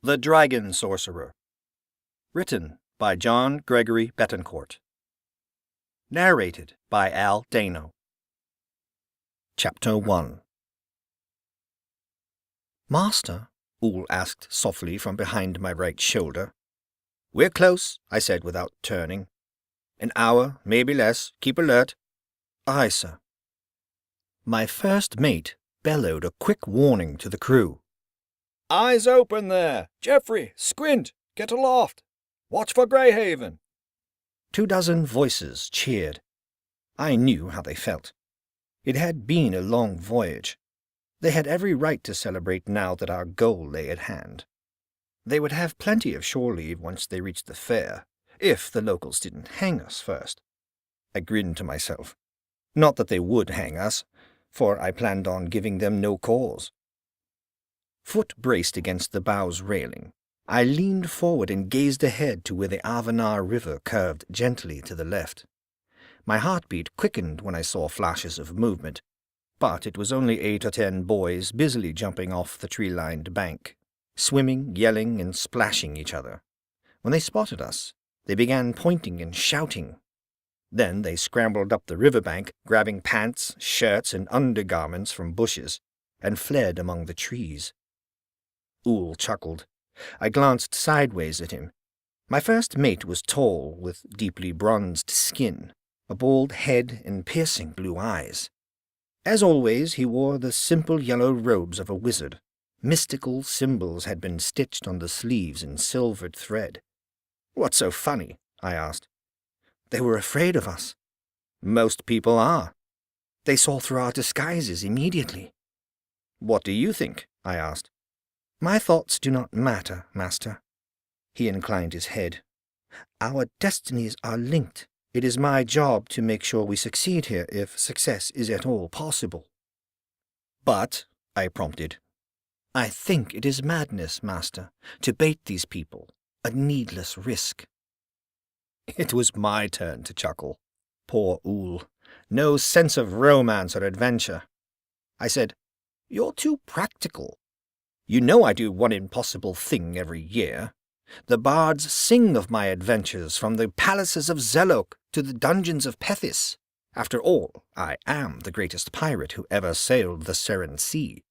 The Dragon Sorcerer. Written by John Gregory Betancourt. Narrated by Al Dano. Chapter 1. "Master?" Ool asked softly from behind my right shoulder. "We're close," I said without turning. "An hour, maybe less. Keep alert." "Aye, sir." My first mate bellowed a quick warning to the crew. "Eyes open there! Geoffrey, squint! Get aloft! Watch for Greyhaven!" 24 voices cheered. I knew how they felt. It had been a long voyage. They had every right to celebrate now that our goal lay at hand. They would have plenty of shore leave once they reached the fair, if the locals didn't hang us first. I grinned to myself. Not that they would hang us, for I planned on giving them no cause. Foot braced against the bow's railing, I leaned forward and gazed ahead to where the Avenar River curved gently to the left. My heartbeat quickened when I saw flashes of movement, but it was only 8 or 10 boys busily jumping off the tree-lined bank, swimming, yelling, and splashing each other. When they spotted us, they began pointing and shouting. Then they scrambled up the riverbank, grabbing pants, shirts, and undergarments from bushes, and fled among the trees. Ool chuckled. I glanced sideways at him. My first mate was tall, with deeply bronzed skin, a bald head, and piercing blue eyes. As always, he wore the simple yellow robes of a wizard. Mystical symbols had been stitched on the sleeves in silvered thread. "What's so funny?" I asked. "They were afraid of us." "Most people are." "They saw through our disguises immediately." "What do you think?" I asked. "My thoughts do not matter, Master." He inclined his head. "Our destinies are linked. It is my job to make sure we succeed here, if success is at all possible." "But," I prompted. "I think it is madness, Master, to bait these people, a needless risk." It was my turn to chuckle. Poor Ool. No sense of romance or adventure. I said, "You're too practical. You know I do one impossible thing every year. The bards sing of my adventures from the palaces of Zelok to the dungeons of Pethys. After all, I am the greatest pirate who ever sailed the Seren Sea.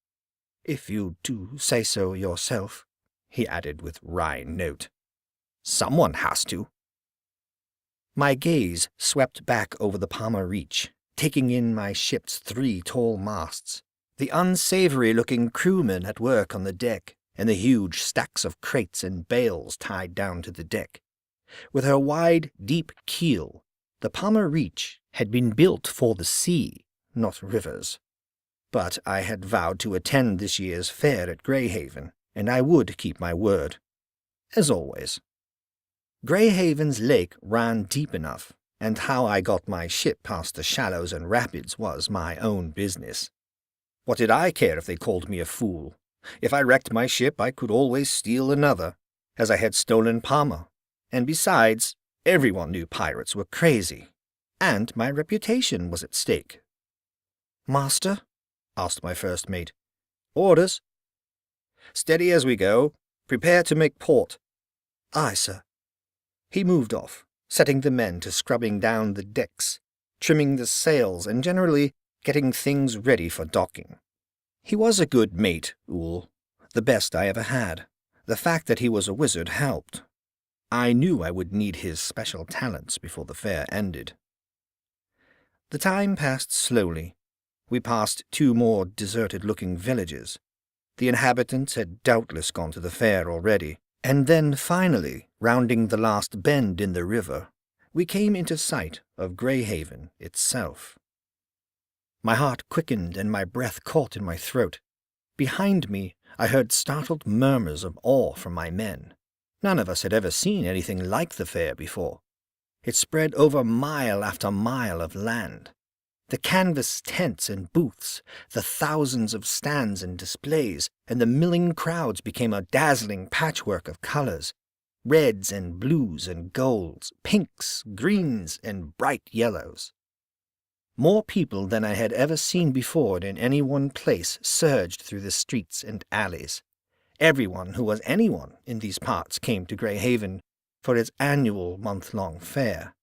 If you do say so yourself," he added with wry note. "Someone has to." My gaze swept back over the Palmer Reach, taking in my ship's 3 tall masts, the unsavory-looking crewmen at work on the deck, and the huge stacks of crates and bales tied down to the deck. With her wide, deep keel, the Palmer Reach had been built for the sea, not rivers. But I had vowed to attend this year's fair at Greyhaven, and I would keep my word. As always. Greyhaven's lake ran deep enough, and how I got my ship past the shallows and rapids was my own business. What did I care if they called me a fool? If I wrecked my ship, I could always steal another, as I had stolen Palmer. And besides, everyone knew pirates were crazy, and my reputation was at stake. "Master?" asked my first mate. "Orders." "Steady as we go. Prepare to make port." "Aye, sir." He moved off, setting the men to scrubbing down the decks, trimming the sails, and generally getting things ready for docking. He was a good mate, Ool, the best I ever had. The fact that he was a wizard helped. I knew I would need his special talents before the fair ended. The time passed slowly. We passed 2 more deserted-looking villages. The inhabitants had doubtless gone to the fair already, and then finally, rounding the last bend in the river, we came into sight of Greyhaven itself. My heart quickened and my breath caught in my throat. Behind me, I heard startled murmurs of awe from my men. None of us had ever seen anything like the fair before. It spread over mile after mile of land. The canvas tents and booths, the thousands of stands and displays, and the milling crowds became a dazzling patchwork of colors. Reds and blues and golds, pinks, greens, and bright yellows. More people than I had ever seen before in any one place surged through the streets and alleys. everyone who was anyone in these parts came to Grey Haven for its annual month-long fair.